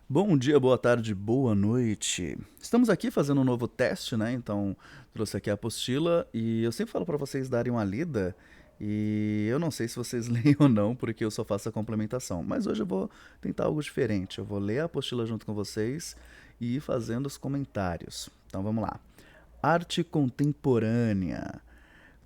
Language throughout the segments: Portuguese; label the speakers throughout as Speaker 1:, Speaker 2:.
Speaker 1: Bom dia, boa tarde, boa noite. Estamos aqui fazendo um novo teste, né? Então, trouxe aqui a apostila e eu sempre falo para vocês darem uma lida e eu não sei se vocês leem ou não, porque eu só faço a complementação. Mas hoje eu vou tentar algo diferente. Eu vou ler a apostila junto com vocês e ir fazendo os comentários. Então, vamos lá. Arte contemporânea.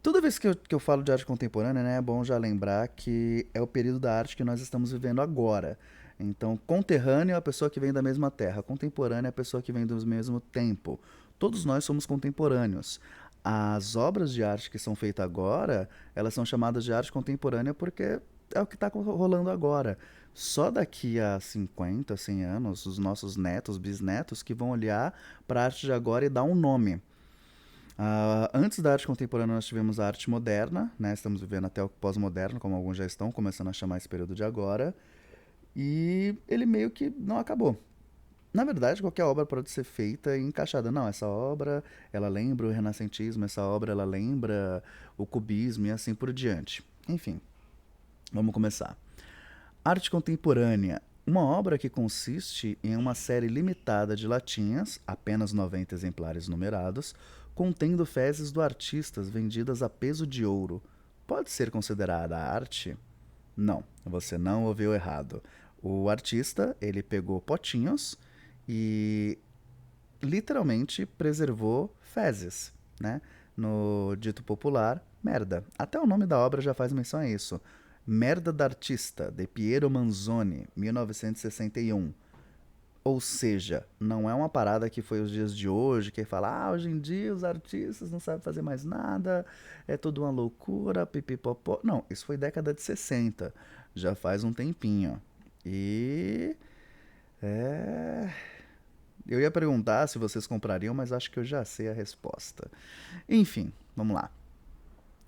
Speaker 1: Toda vez que eu falo de arte contemporânea, né, é bom já lembrar que é o período da arte que nós estamos vivendo agora. Então, conterrâneo é a pessoa que vem da mesma terra, contemporânea é a pessoa que vem do mesmo tempo. Todos nós somos contemporâneos. As obras de arte que são feitas agora, elas são chamadas de arte contemporânea porque é o que está rolando agora. Só daqui a 50, 100 anos, os nossos netos, bisnetos, que vão olhar para a arte de agora e dar um nome. Antes da arte contemporânea, nós tivemos a arte moderna, né? Estamos vivendo até o pós-moderno, como alguns já estão começando a chamar esse período de agora. E ele meio que não acabou. Na verdade, qualquer obra pode ser feita e encaixada. Não, essa obra, ela lembra o renascentismo, essa obra, ela lembra o cubismo e assim por diante. Enfim, vamos começar. Arte contemporânea. Uma obra que consiste em uma série limitada de latinhas, apenas 90 exemplares numerados, contendo fezes do artista vendidas a peso de ouro. Pode ser considerada arte? Não, você não ouviu errado. O artista, ele pegou potinhos e literalmente preservou fezes, né? No dito popular, merda. Até o nome da obra já faz menção a isso. Merda d'Artista, de Piero Manzoni, 1961. Ou seja, não é uma parada que foi os dias de hoje, que fala, hoje em dia os artistas não sabem fazer mais nada, é tudo uma loucura, pipipopó. Não, isso foi década de 60, já faz um tempinho. E é, eu ia perguntar se vocês comprariam, mas acho que eu já sei a resposta. Enfim, vamos lá.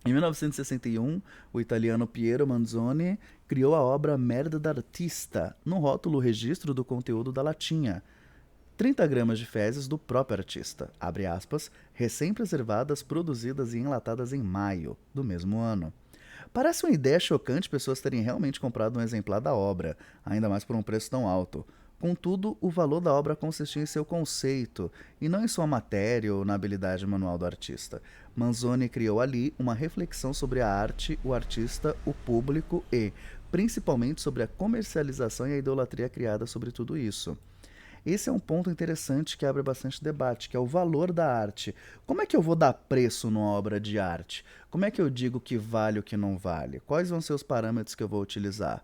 Speaker 1: Em 1961, o italiano Piero Manzoni criou a obra Merda d'Artista, no rótulo registro do conteúdo da latinha. 30 gramas de fezes do próprio artista, abre aspas, recém-preservadas, produzidas e enlatadas em maio do mesmo ano. Parece uma ideia chocante pessoas terem realmente comprado um exemplar da obra, ainda mais por um preço tão alto. Contudo, o valor da obra consistia em seu conceito, e não em sua matéria ou na habilidade manual do artista. Manzoni criou ali uma reflexão sobre a arte, o artista, o público e, principalmente, sobre a comercialização e a idolatria criada sobre tudo isso. Esse é um ponto interessante que abre bastante debate, que é o valor da arte. Como é que eu vou dar preço numa obra de arte? Como é que eu digo que vale o que não vale? Quais vão ser os parâmetros que eu vou utilizar?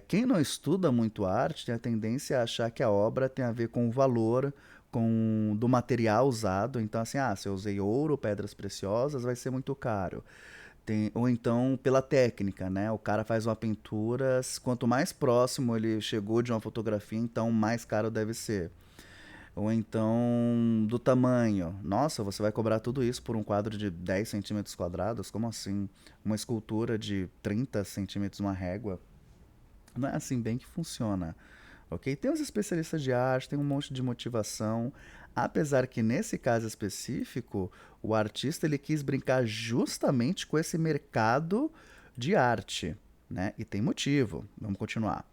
Speaker 1: Quem não estuda muito arte tem a tendência a achar que a obra tem a ver com o valor do material usado. Então, assim, se eu usei ouro, pedras preciosas, vai ser muito caro. Ou então pela técnica, né? O cara faz uma pintura, quanto mais próximo ele chegou de uma fotografia, então mais caro deve ser. Ou então do tamanho. Nossa, você vai cobrar tudo isso por um quadro de 10 centímetros quadrados? Como assim? Uma escultura de 30 centímetros, uma régua? Não é assim bem que funciona. Ok? Tem os especialistas de arte, tem um monte de motivação. Apesar que nesse caso específico, o artista ele quis brincar justamente com esse mercado de arte, né? E tem motivo. Vamos continuar.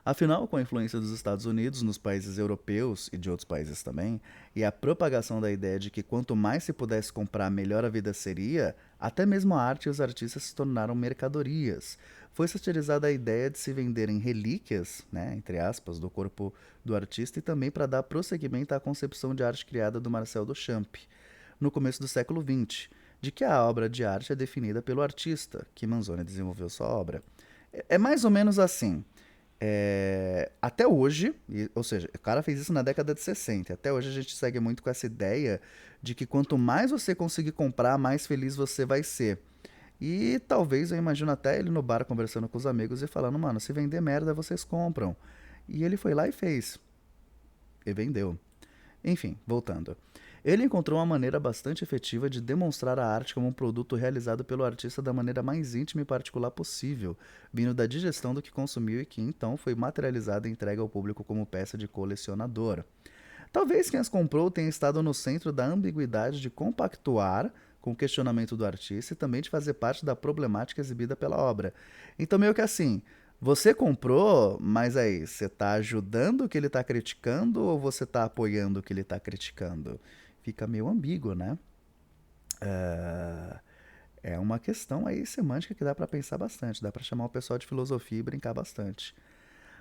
Speaker 1: Afinal, com a influência dos Estados Unidos nos países europeus e de outros países também, e a propagação da ideia de que quanto mais se pudesse comprar, melhor a vida seria, até mesmo a arte e os artistas se tornaram mercadorias. Foi satirizada a ideia de se venderem relíquias, né, entre aspas, do corpo do artista e também para dar prosseguimento à concepção de arte criada do Marcel Duchamp, no começo do século XX, de que a obra de arte é definida pelo artista, que Manzoni desenvolveu sua obra. É mais ou menos assim. Até hoje, ou seja, o cara fez isso na década de 60. Até hoje a gente segue muito com essa ideia de que quanto mais você conseguir comprar, mais feliz você vai ser. E talvez eu imagino até ele no bar conversando com os amigos e falando, mano, se vender merda, vocês compram. E ele foi lá e fez. E vendeu. Enfim, voltando. Ele encontrou uma maneira bastante efetiva de demonstrar a arte como um produto realizado pelo artista da maneira mais íntima e particular possível, vindo da digestão do que consumiu e que então foi materializada e entregue ao público como peça de colecionador. Talvez quem as comprou tenha estado no centro da ambiguidade de compactuar com o questionamento do artista e também de fazer parte da problemática exibida pela obra. Então, meio que assim, Você comprou, mas aí, você tá ajudando o que ele tá criticando ou você tá apoiando o que ele tá criticando? Fica meio ambíguo, né? É uma questão aí semântica que dá pra pensar bastante, dá pra chamar o pessoal de filosofia e brincar bastante.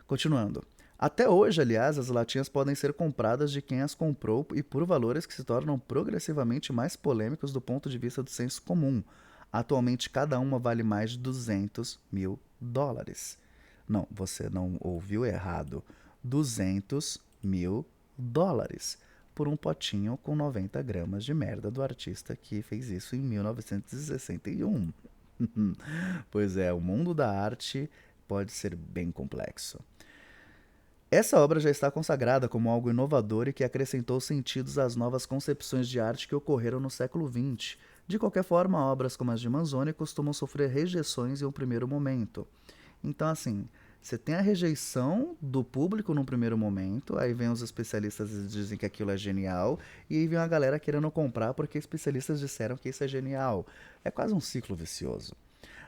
Speaker 1: Continuando. Até hoje, aliás, as latinhas podem ser compradas de quem as comprou e por valores que se tornam progressivamente mais polêmicos do ponto de vista do senso comum. Atualmente, cada uma vale mais de US$ 200 mil. Não, você não ouviu errado. US$ 200 mil por um potinho com 90 gramas de merda do artista que fez isso em 1961. Pois é, o mundo da arte pode ser bem complexo. Essa obra já está consagrada como algo inovador e que acrescentou sentidos às novas concepções de arte que ocorreram no século XX. De qualquer forma, obras como as de Manzoni costumam sofrer rejeições em um primeiro momento. Então, assim, você tem a rejeição do público num primeiro momento, aí vem os especialistas e dizem que aquilo é genial, e aí vem a galera querendo comprar porque especialistas disseram que isso é genial. É quase um ciclo vicioso.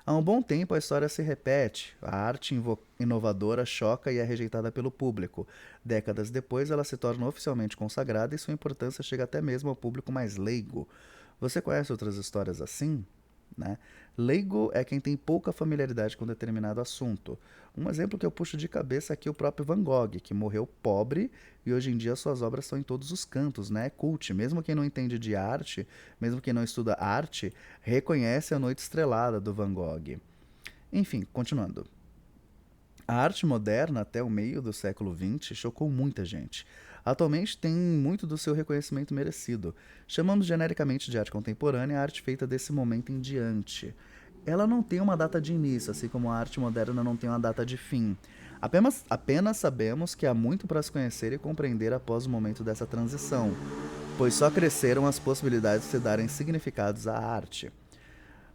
Speaker 1: Há um bom tempo a história se repete. A arte inovadora choca e é rejeitada pelo público. Décadas depois, ela se torna oficialmente consagrada e sua importância chega até mesmo ao público mais leigo. Você conhece outras histórias assim? Né? Leigo é quem tem pouca familiaridade com determinado assunto. Um exemplo que eu puxo de cabeça aqui é o próprio Van Gogh, que morreu pobre e hoje em dia suas obras estão em todos os cantos, né? É cult. Mesmo quem não entende de arte, mesmo quem não estuda arte, reconhece a Noite Estrelada do Van Gogh. Enfim, continuando. A arte moderna, até o meio do século XX, chocou muita gente. Atualmente tem muito do seu reconhecimento merecido. Chamamos genericamente de arte contemporânea a arte feita desse momento em diante. Ela não tem uma data de início, assim como a arte moderna não tem uma data de fim. Apenas sabemos que há muito para se conhecer e compreender após o momento dessa transição, pois só cresceram as possibilidades de se darem significados à arte.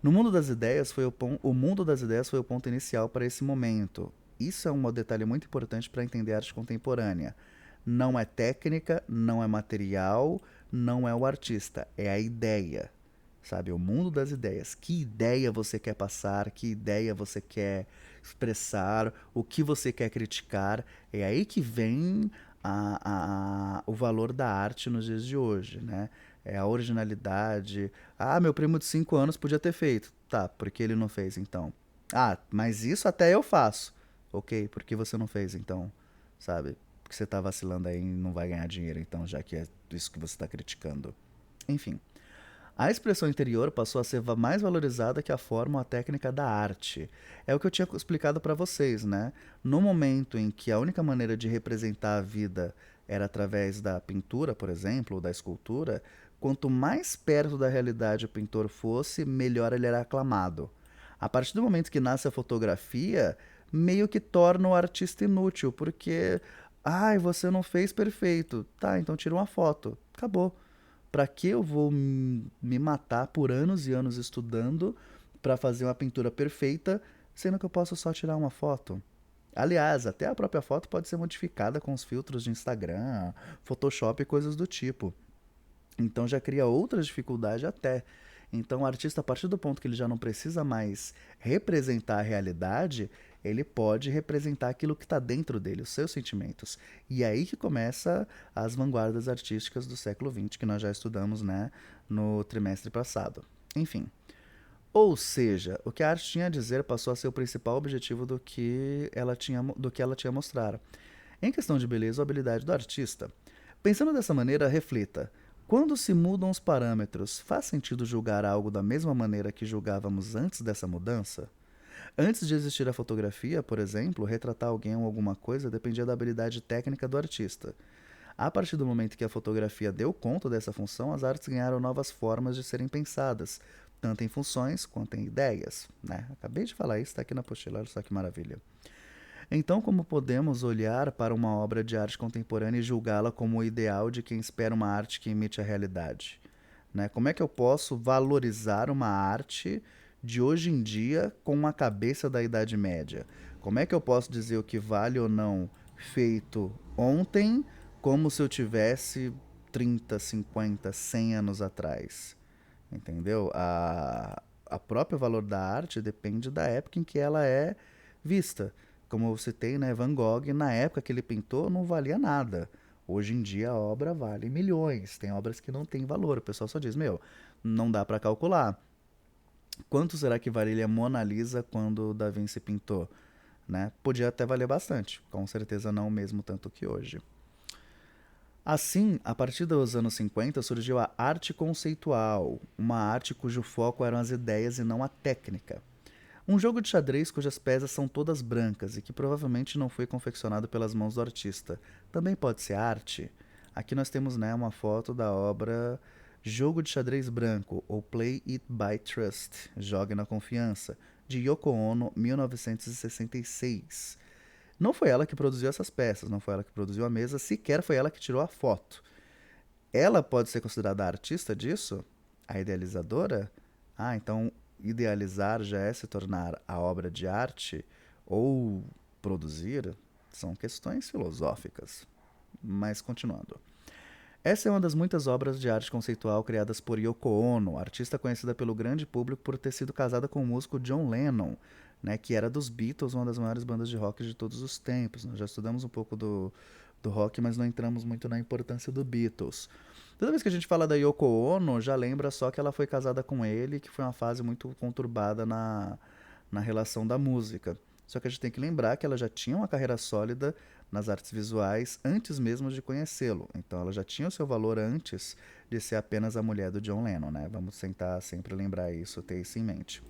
Speaker 1: No mundo das ideias, o mundo das ideias foi o ponto inicial para esse momento. Isso é um detalhe muito importante para entender a arte contemporânea. Não é técnica, não é material, não é o artista, é a ideia. Sabe, o mundo das ideias. Que ideia você quer passar, que ideia você quer expressar, o que você quer criticar. É aí que vem o valor da arte nos dias de hoje, né? É a originalidade. Ah, meu primo de 5 anos podia ter feito. Tá, por que ele não fez então? Ah, mas isso até eu faço. Ok, por que você não fez então? Sabe? Porque você tá vacilando aí e não vai ganhar dinheiro então, já que é isso que você está criticando. Enfim. A expressão interior passou a ser mais valorizada que a forma ou a técnica da arte. É o que eu tinha explicado para vocês, né? No momento em que a única maneira de representar a vida era através da pintura, por exemplo, ou da escultura, quanto mais perto da realidade o pintor fosse, melhor ele era aclamado. A partir do momento que nasce a fotografia, meio que torna o artista inútil, porque, ai, você não fez perfeito. Tá, então tira uma foto. Acabou. Pra que eu vou me matar por anos e anos estudando pra fazer uma pintura perfeita, sendo que eu posso só tirar uma foto? Aliás, até a própria foto pode ser modificada com os filtros de Instagram, Photoshop e coisas do tipo. Então já cria outras dificuldades até. Então o artista, a partir do ponto que ele já não precisa mais representar a realidade, ele pode representar aquilo que está dentro dele, os seus sentimentos. E é aí que começa as vanguardas artísticas do século XX, que nós já estudamos, né, no trimestre passado. Enfim. Ou seja, o que a arte tinha a dizer passou a ser o principal objetivo do que ela tinha a mostrar. Em questão de beleza ou habilidade do artista, pensando dessa maneira, reflita: quando se mudam os parâmetros, faz sentido julgar algo da mesma maneira que julgávamos antes dessa mudança? Antes de existir a fotografia, por exemplo, retratar alguém ou alguma coisa dependia da habilidade técnica do artista. A partir do momento que a fotografia deu conta dessa função, as artes ganharam novas formas de serem pensadas, tanto em funções quanto em ideias. Né? Acabei de falar isso, está aqui na apostila, olha só que maravilha. Então, como podemos olhar para uma obra de arte contemporânea e julgá-la como o ideal de quem espera uma arte que imite a realidade? Né? Como é que eu posso valorizar uma arte de hoje em dia com a cabeça da Idade Média? Como é que eu posso dizer o que vale ou não feito ontem, como se eu tivesse 30, 50, 100 anos atrás? Entendeu? A própria valor da arte depende da época em que ela é vista. Como eu citei, né, Van Gogh, na época que ele pintou, não valia nada. Hoje em dia a obra vale milhões. Tem obras que não têm valor. O pessoal só diz, meu, não dá para calcular. Quanto será que valia a Mona Lisa quando Da Vinci pintou? Né? Podia até valer bastante. Com certeza não mesmo tanto que hoje. Assim, a partir dos anos 50 surgiu a arte conceitual, uma arte cujo foco eram as ideias e não a técnica. Um jogo de xadrez cujas peças são todas brancas e que provavelmente não foi confeccionado pelas mãos do artista. Também pode ser arte? Aqui nós temos, né, uma foto da obra Jogo de Xadrez Branco, ou Play It by Trust, Jogue na Confiança, de Yoko Ono, 1966. Não foi ela que produziu essas peças, não foi ela que produziu a mesa, sequer foi ela que tirou a foto. Ela pode ser considerada a artista disso? A idealizadora? Ah, então idealizar já é se tornar a obra de arte ou produzir? São questões filosóficas. Mas continuando. Essa é uma das muitas obras de arte conceitual criadas por Yoko Ono, artista conhecida pelo grande público por ter sido casada com o músico John Lennon, né, que era dos Beatles, uma das maiores bandas de rock de todos os tempos. Nós já estudamos um pouco do rock, mas não entramos muito na importância do Beatles. Toda vez que a gente fala da Yoko Ono, já lembra só que ela foi casada com ele, que foi uma fase muito conturbada na relação da música. Só que a gente tem que lembrar que ela já tinha uma carreira sólida nas artes visuais antes mesmo de conhecê-lo. Então ela já tinha o seu valor antes de ser apenas a mulher do John Lennon, né? Vamos tentar sempre lembrar isso, ter isso em mente.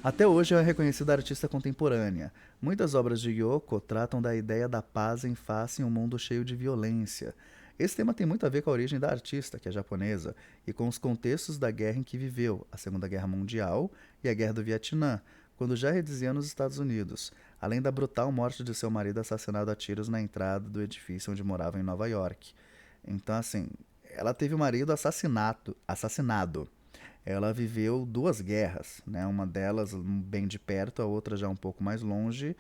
Speaker 1: Até hoje é reconhecida artista contemporânea. Muitas obras de Yoko tratam da ideia da paz em face em um mundo cheio de violência. Esse tema tem muito a ver com a origem da artista, que é japonesa, e com os contextos da guerra em que viveu, a Segunda Guerra Mundial e a Guerra do Vietnã, quando já residia nos Estados Unidos, além da brutal morte de seu marido assassinado a tiros na entrada do edifício onde morava em Nova York. Então, assim, ela teve o marido assassinado. Ela viveu duas guerras, né? Uma delas bem de perto, a outra já um pouco mais longe.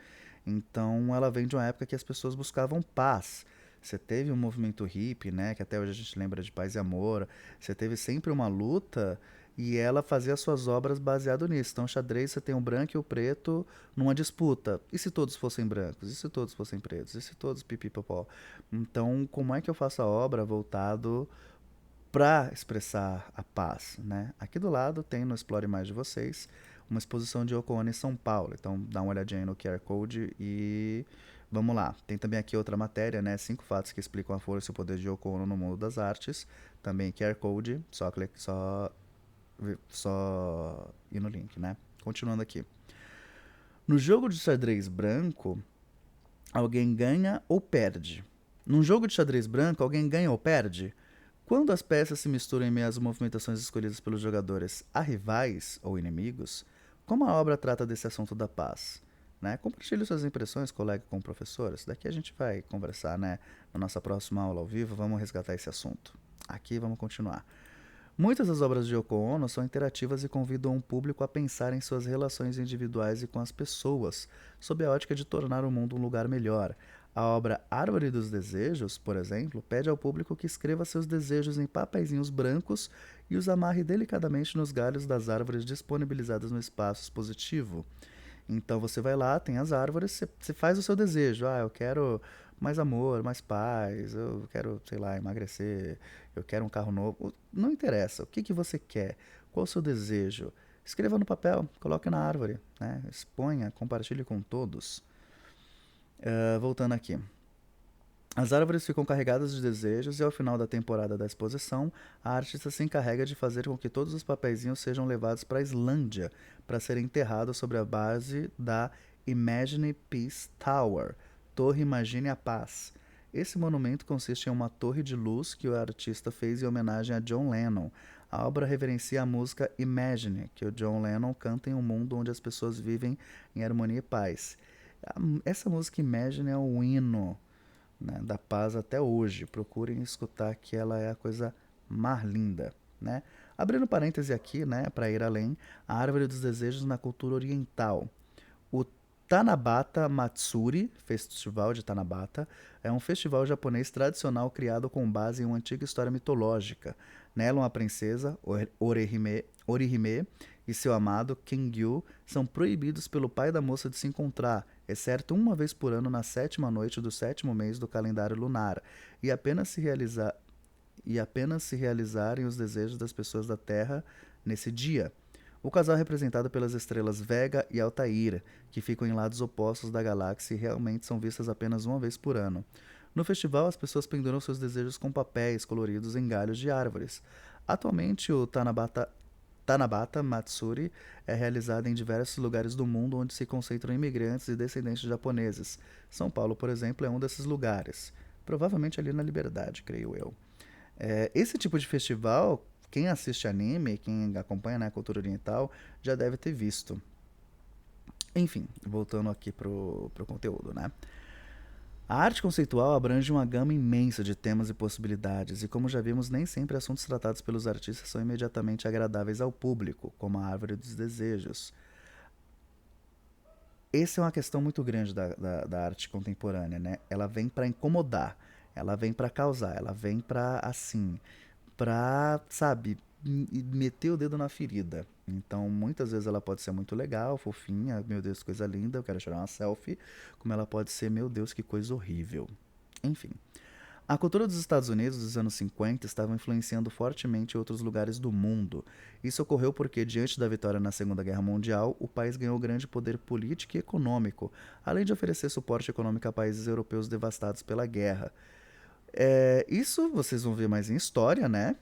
Speaker 1: Então ela vem de uma época que as pessoas buscavam paz. Você teve um movimento hippie, né? Que até hoje a gente lembra de paz e amor. Você teve sempre uma luta e ela fazia suas obras baseado nisso. Então, xadrez, você tem o branco e o preto numa disputa. E se todos fossem brancos? E se todos fossem pretos? E se todos pipipopó? Então, como é que eu faço a obra voltado para expressar a paz, né? Aqui do lado tem no Explore Mais de Vocês uma exposição de Yoko Ono em São Paulo. Então dá uma olhadinha aí no QR Code e vamos lá. Tem também aqui outra matéria, né? 5 fatos que explicam a força e o poder de Yoko Ono no mundo das artes. Também QR Code, só ir no link, né? Continuando aqui. No jogo de xadrez branco, alguém ganha ou perde. Num jogo de xadrez branco, alguém ganha ou perde? Quando as peças se misturam em meio às movimentações escolhidas pelos jogadores a rivais ou inimigos, como a obra trata desse assunto da paz? Né? Compartilhe suas impressões, colega com professores. Daqui a gente vai conversar, né? Na nossa próxima aula ao vivo, vamos resgatar esse assunto. Aqui vamos continuar. Muitas das obras de Yoko Ono são interativas e convidam o público a pensar em suas relações individuais e com as pessoas, sob a ótica de tornar o mundo um lugar melhor. A obra Árvore dos Desejos, por exemplo, pede ao público que escreva seus desejos em papeizinhos brancos e os amarre delicadamente nos galhos das árvores disponibilizadas no espaço expositivo. Então você vai lá, tem as árvores, você faz o seu desejo. Ah, eu quero mais amor, mais paz, eu quero, sei lá, emagrecer, eu quero um carro novo. Não interessa, o que, que você quer, qual o seu desejo. Escreva no papel, coloque na árvore, né? Exponha, compartilhe com todos. Voltando aqui. As árvores ficam carregadas de desejos e ao final da temporada da exposição, a artista se encarrega de fazer com que todos os papeizinhos sejam levados para a Islândia para serem enterrados sobre a base da Imagine Peace Tower, Torre Imagine a Paz. Esse monumento consiste em uma torre de luz que o artista fez em homenagem a John Lennon. A obra reverencia a música Imagine, que o John Lennon canta em um mundo onde as pessoas vivem em harmonia e paz. Essa música Imagine é um hino, né, da paz até hoje. Procurem escutar que ela é a coisa mais linda, né? Abrindo parêntese aqui, né, para ir além, a árvore dos desejos na cultura oriental. O Tanabata Matsuri, Festival de Tanabata, é um festival japonês tradicional criado com base em uma antiga história mitológica. Nela, uma princesa, Orihime, e seu amado, Kangyu, são proibidos pelo pai da moça de se encontrar, exceto uma vez por ano na sétima noite do sétimo mês do calendário lunar, e apenas se realizarem os desejos das pessoas da Terra nesse dia. O casal é representado pelas estrelas Vega e Altair, que ficam em lados opostos da galáxia e realmente são vistas apenas uma vez por ano. No festival, as pessoas penduram seus desejos com papéis coloridos em galhos de árvores. Atualmente, o Tanabata Matsuri é realizado em diversos lugares do mundo onde se concentram imigrantes e descendentes de japoneses. São Paulo, por exemplo, é um desses lugares. Provavelmente ali na Liberdade, creio eu. Esse tipo de festival, quem assiste anime, quem acompanha, né, a cultura oriental, já deve ter visto. Enfim, voltando aqui pro conteúdo, né? A arte conceitual abrange uma gama imensa de temas e possibilidades, e como já vimos, nem sempre assuntos tratados pelos artistas são imediatamente agradáveis ao público, como a Árvore dos Desejos. Essa é uma questão muito grande da arte contemporânea, né? Ela vem para incomodar, ela vem para causar, ela vem para assim, pra, sabe, meter o dedo na ferida. Então, muitas vezes ela pode ser muito legal, fofinha, meu Deus, que coisa linda, eu quero tirar uma selfie, como ela pode ser, meu Deus, que coisa horrível. Enfim, a cultura dos Estados Unidos dos anos 50 estava influenciando fortemente outros lugares do mundo. Isso ocorreu porque, diante da vitória na Segunda Guerra Mundial, o país ganhou grande poder político e econômico, além de oferecer suporte econômico a países europeus devastados pela guerra. Isso vocês vão ver mais em história, né?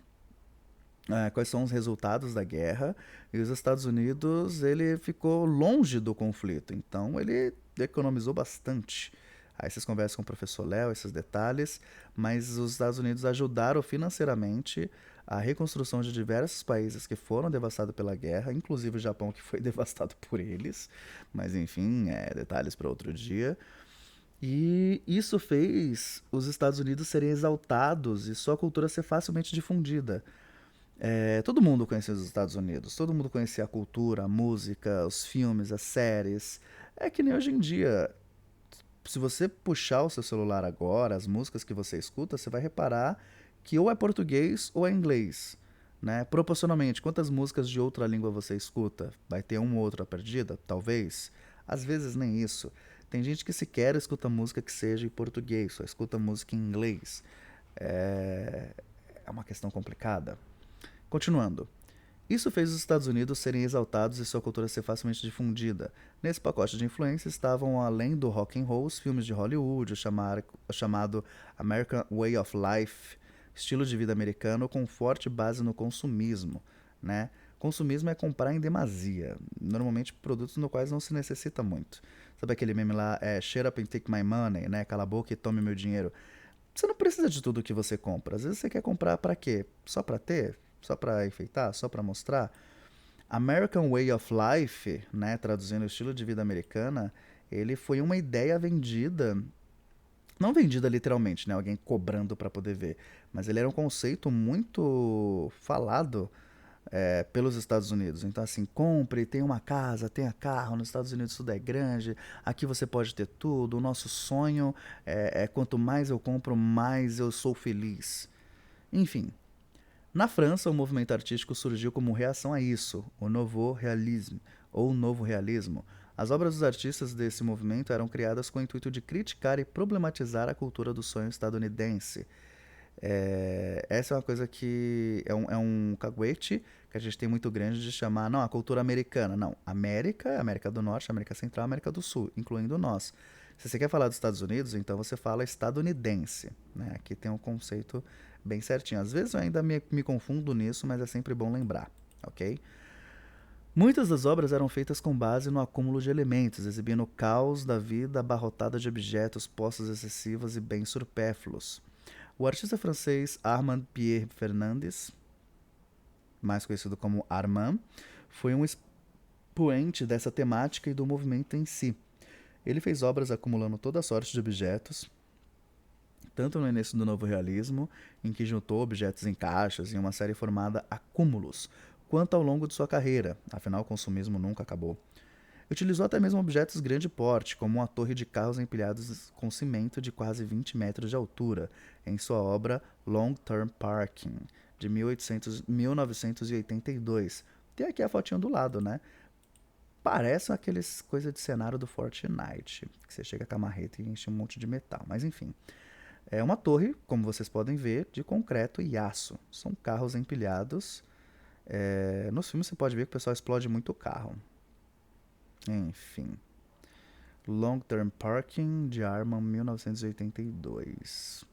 Speaker 1: Quais são os resultados da guerra, e os Estados Unidos ele ficou longe do conflito, então ele economizou bastante. Aí vocês conversam com o professor Léo, esses detalhes, mas os Estados Unidos ajudaram financeiramente a reconstrução de diversos países que foram devastados pela guerra, inclusive o Japão, que foi devastado por eles, mas enfim, detalhes para outro dia. E isso fez os Estados Unidos serem exaltados e sua cultura ser facilmente difundida. Todo mundo conhecia os Estados Unidos, todo mundo conhecia a cultura, a música, os filmes, as séries. É que nem hoje em dia. Se você puxar o seu celular agora, as músicas que você escuta, você vai reparar que ou é português ou é inglês. Né? Proporcionalmente, quantas músicas de outra língua você escuta? Vai ter uma ou outra perdida? Talvez. Às vezes nem isso. Tem gente que sequer escuta música que seja em português, só escuta música em inglês. É, é uma questão complicada. Continuando. Isso fez os Estados Unidos serem exaltados e sua cultura ser facilmente difundida. Nesse pacote de influências estavam, além do rock and roll, os filmes de Hollywood, o chamado American Way of Life, estilo de vida americano com forte base no consumismo. Né? Consumismo é comprar em demasia, normalmente produtos no quais não se necessita muito. Sabe aquele meme lá, shut up and take my money, né? Cala a boca e tome meu dinheiro. Você não precisa de tudo que você compra. Às vezes você quer comprar para quê? Só para ter? Só para enfeitar? Só para mostrar? American Way of Life, né, traduzindo o estilo de vida americana, ele foi uma ideia vendida, não vendida literalmente, né, alguém cobrando para poder ver, mas ele era um conceito muito falado pelos Estados Unidos. Então, assim, compre, tenha uma casa, tenha carro, nos Estados Unidos tudo é grande, aqui você pode ter tudo, o nosso sonho quanto mais eu compro, mais eu sou feliz. Enfim, na França, o movimento artístico surgiu como reação a isso, o Nouveau Realisme, ou Novo Realismo. As obras dos artistas desse movimento eram criadas com o intuito de criticar e problematizar a cultura do sonho estadunidense. Essa é uma coisa que é um caguete que a gente tem muito grande de chamar, não, a cultura americana. Não, América, América do Norte, América Central, América do Sul, incluindo nós. Se você quer falar dos Estados Unidos, então você fala estadunidense. Né? Aqui tem um conceito bem certinho. Às vezes eu ainda me confundo nisso, mas é sempre bom lembrar, ok? Muitas das obras eram feitas com base no acúmulo de elementos, exibindo o caos da vida abarrotada de objetos, posses excessivas e bens supérfluos. O artista francês Armand Pierre Fernandes, mais conhecido como Armand, foi um expoente dessa temática e do movimento em si. Ele fez obras acumulando toda sorte de objetos, tanto no início do novo realismo, em que juntou objetos em caixas em uma série formada acúmulos, quanto ao longo de sua carreira, afinal o consumismo nunca acabou. Utilizou até mesmo objetos de grande porte, como uma torre de carros empilhados com cimento de quase 20 metros de altura, em sua obra Long Term Parking, de 1982, Tem aqui a fotinha do lado, né? Parece aqueles coisas de cenário do Fortnite, que você chega com a marreta e enche um monte de metal. Mas enfim, é uma torre, como vocês podem ver, de concreto e aço. São carros empilhados. Nos filmes você pode ver que o pessoal explode muito o carro. Enfim. Long Term Parking de Arman 1982.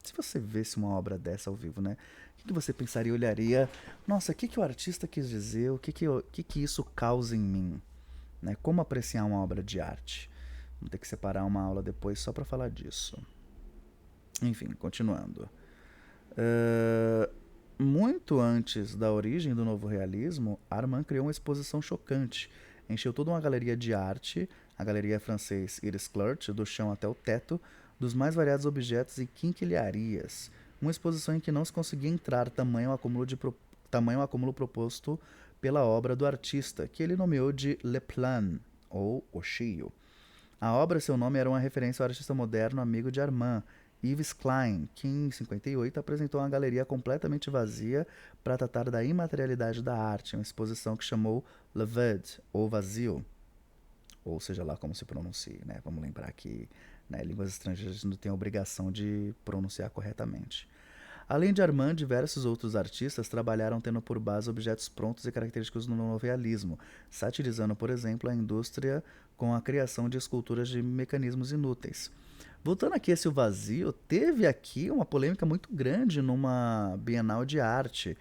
Speaker 1: Se você visse uma obra dessa ao vivo, né? O que você pensaria? Olharia, nossa, o que o artista quis dizer? O que isso causa em mim? Né? Como apreciar uma obra de arte? Vamos ter que separar uma aula depois só para falar disso. Enfim, continuando. Muito antes da origem do novo realismo, Armand criou uma exposição chocante. Encheu toda uma galeria de arte, a galeria francês Iris Clert, do chão até o teto, dos mais variados objetos e quinquilharias. Uma exposição em que não se conseguia entrar tamanho acúmulo proposto pela obra do artista, que ele nomeou de Le Plan, ou O Chio. A obra, seu nome, era uma referência ao artista moderno amigo de Armand, Yves Klein, que em 58 apresentou uma galeria completamente vazia para tratar da imaterialidade da arte, uma exposição que chamou Le Vide, ou Vazio, ou seja lá como se pronuncie, né? Vamos lembrar que, né, línguas estrangeiras não têm a obrigação de pronunciar corretamente. Além de Armand, diversos outros artistas trabalharam tendo por base objetos prontos e característicos do novo realismo, satirizando, por exemplo, a indústria com a criação de esculturas de mecanismos inúteis. Voltando aqui a esse vazio, teve aqui uma polêmica muito grande numa Bienal de Arte.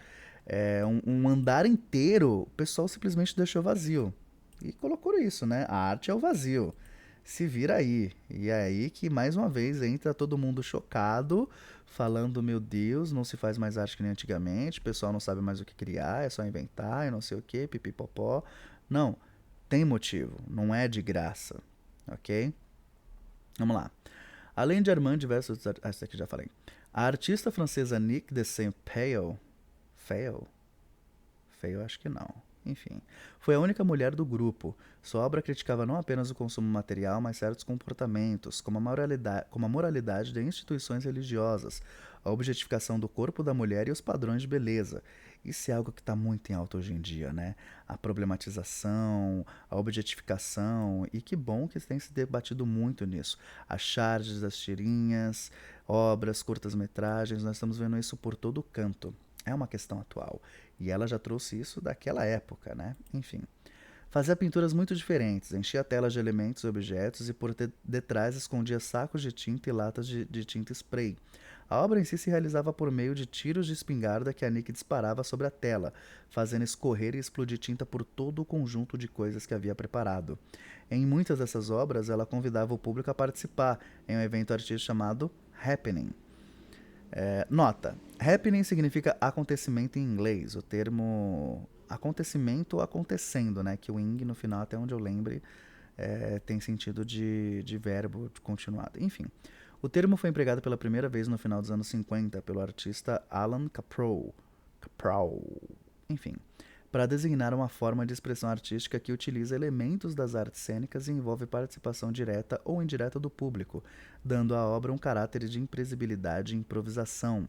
Speaker 1: Um andar inteiro, o pessoal simplesmente deixou vazio. E colocou isso, né? A arte é o vazio. Se vira aí. E é aí que, mais uma vez, entra todo mundo chocado, falando, meu Deus, não se faz mais arte que nem antigamente, o pessoal não sabe mais o que criar, é só inventar e não sei o que, pipipopó. Não, tem motivo, não é de graça, ok? Vamos lá. Além de Armand, diversos... essa aqui já falei. A artista francesa Nick de Saint-Pale... Fail? Fail, acho que não. Enfim, foi a única mulher do grupo. Sua obra criticava não apenas o consumo material, mas certos comportamentos, como a moralidade de instituições religiosas, a objetificação do corpo da mulher e os padrões de beleza. Isso é algo que está muito em alta hoje em dia, né? A problematização, a objetificação, e que bom que tem se debatido muito nisso. As charges, as tirinhas, obras, curtas-metragens, nós estamos vendo isso por todo canto. É uma questão atual. E ela já trouxe isso daquela época, né? Enfim. Fazia pinturas muito diferentes, enchia telas de elementos e objetos e por detrás escondia sacos de tinta e latas de tinta spray. A obra em si se realizava por meio de tiros de espingarda que a Nick disparava sobre a tela, fazendo escorrer e explodir tinta por todo o conjunto de coisas que havia preparado. Em muitas dessas obras, ela convidava o público a participar em um evento artístico chamado Happening. Nota: happening significa acontecimento em inglês. O termo acontecimento ou acontecendo, né? Que o ing no final, até onde eu lembre, tem sentido de verbo continuado. Enfim, o termo foi empregado pela primeira vez no final dos anos 50 pelo artista Alan Caprow. Enfim, para designar uma forma de expressão artística que utiliza elementos das artes cênicas e envolve participação direta ou indireta do público, dando à obra um caráter de imprevisibilidade e improvisação.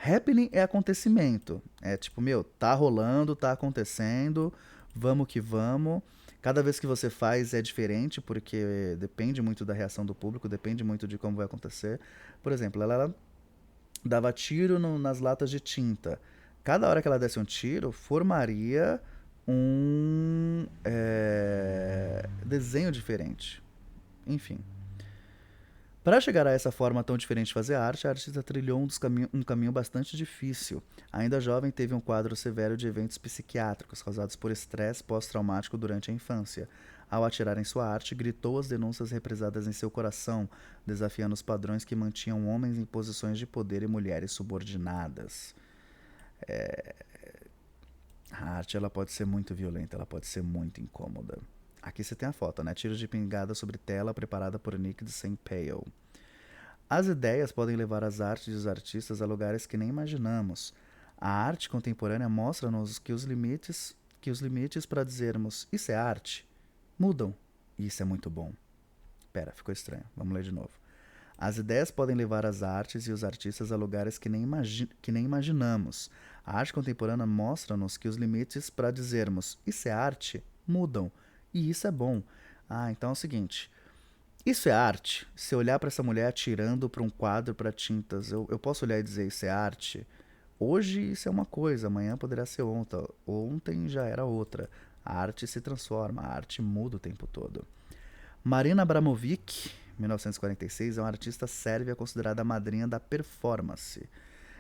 Speaker 1: Happening é acontecimento. É tipo, meu, tá rolando, tá acontecendo, vamos que vamos. Cada vez que você faz é diferente, porque depende muito da reação do público, depende muito de como vai acontecer. Por exemplo, ela dava tiro nas latas de tinta. Cada hora que ela desse um tiro, formaria um desenho diferente. Enfim. Para chegar a essa forma tão diferente de fazer arte, a artista trilhou um caminho bastante difícil. Ainda jovem, teve um quadro severo de eventos psiquiátricos causados por estresse pós-traumático durante a infância. Ao atirar em sua arte, gritou as denúncias represadas em seu coração, desafiando os padrões que mantinham homens em posições de poder e mulheres subordinadas. A arte ela pode ser muito violenta, ela pode ser muito incômoda. Aqui você tem a foto, né? Tiros de pingada sobre tela preparada por Nick de Saint-Pale. As ideias podem levar as artes e os artistas a lugares que nem imaginamos. A arte contemporânea mostra-nos que os limites para dizermos isso é arte mudam. E isso é muito bom. Pera, ficou estranho. Vamos ler de novo. As ideias podem levar as artes e os artistas a lugares que nem imaginamos. A arte contemporânea mostra-nos que os limites para dizermos isso é arte mudam. E isso é bom. Ah, então é o seguinte. Isso é arte? Se eu olhar para essa mulher atirando para um quadro para tintas, eu posso olhar e dizer isso é arte? Hoje isso é uma coisa, amanhã poderá ser outra. Ontem já era outra. A arte se transforma, a arte muda o tempo todo. Marina Abramovic, 1946, é uma artista sérvia considerada a madrinha da performance.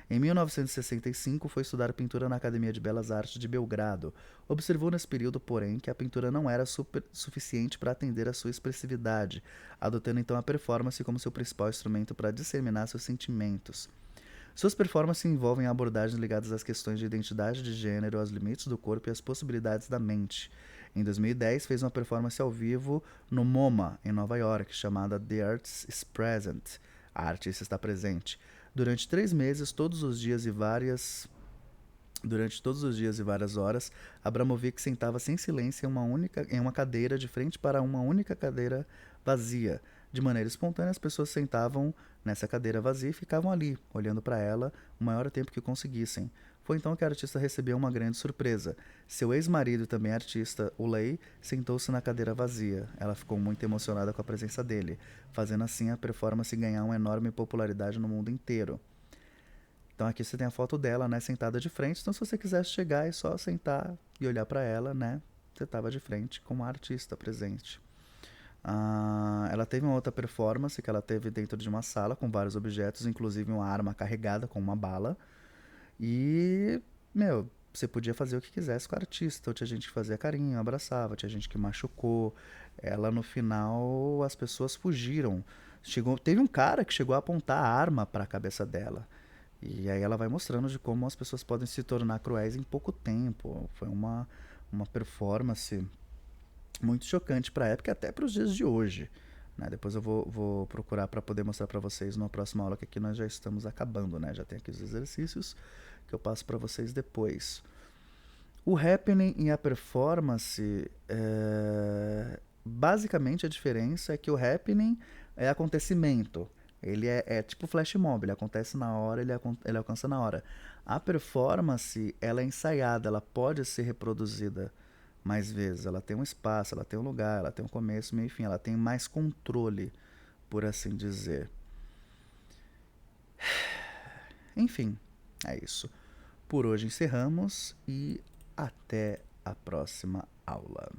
Speaker 1: Em 1965, foi estudar pintura na Academia de Belas Artes de Belgrado. Observou nesse período, porém, que a pintura não era suficiente para atender à sua expressividade, adotando então a performance como seu principal instrumento para disseminar seus sentimentos. Suas performances envolvem abordagens ligadas às questões de identidade de gênero, aos limites do corpo e às possibilidades da mente. Em 2010, fez uma performance ao vivo no MoMA, em Nova York, chamada The Artist is Present. A artista está presente. Durante 3 meses, Durante todos os dias e várias horas, Abramovic sentava sem silêncio em uma cadeira de frente para uma única cadeira vazia. De maneira espontânea, as pessoas sentavam nessa cadeira vazia e ficavam ali, olhando para ela o maior tempo que conseguissem. Foi então que a artista recebeu uma grande surpresa. Seu ex-marido, também artista, Ulay, sentou-se na cadeira vazia. Ela ficou muito emocionada com a presença dele, fazendo assim a performance ganhar uma enorme popularidade no mundo inteiro. Então aqui você tem a foto dela, né, sentada de frente. Então se você quisesse chegar e só sentar e olhar para ela, né, você estava de frente com uma artista presente. Ela teve uma outra performance que ela teve dentro de uma sala com vários objetos, inclusive uma arma carregada com uma bala. E, meu, você podia fazer o que quisesse com a artista. Ou tinha gente que fazia carinho, abraçava, tinha gente que machucou. Ela, no final, as pessoas fugiram. Teve um cara que chegou a apontar a arma para a cabeça dela. E aí ela vai mostrando de como as pessoas podem se tornar cruéis em pouco tempo. Foi uma performance muito chocante para a época e até para os dias de hoje. Né? Depois eu vou procurar para poder mostrar para vocês numa próxima aula, que aqui nós já estamos acabando, né? Já tem aqui os exercícios que eu passo para vocês depois. O happening e a performance, basicamente a diferença é que o happening é acontecimento. Ele é tipo flash mob, ele acontece na hora, ele alcança na hora. A performance, ela é ensaiada, ela pode ser reproduzida mais vezes. Ela tem um espaço, ela tem um lugar, ela tem um começo, meio e fim. Ela tem mais controle, por assim dizer. Enfim, é isso. Por hoje encerramos e até a próxima aula.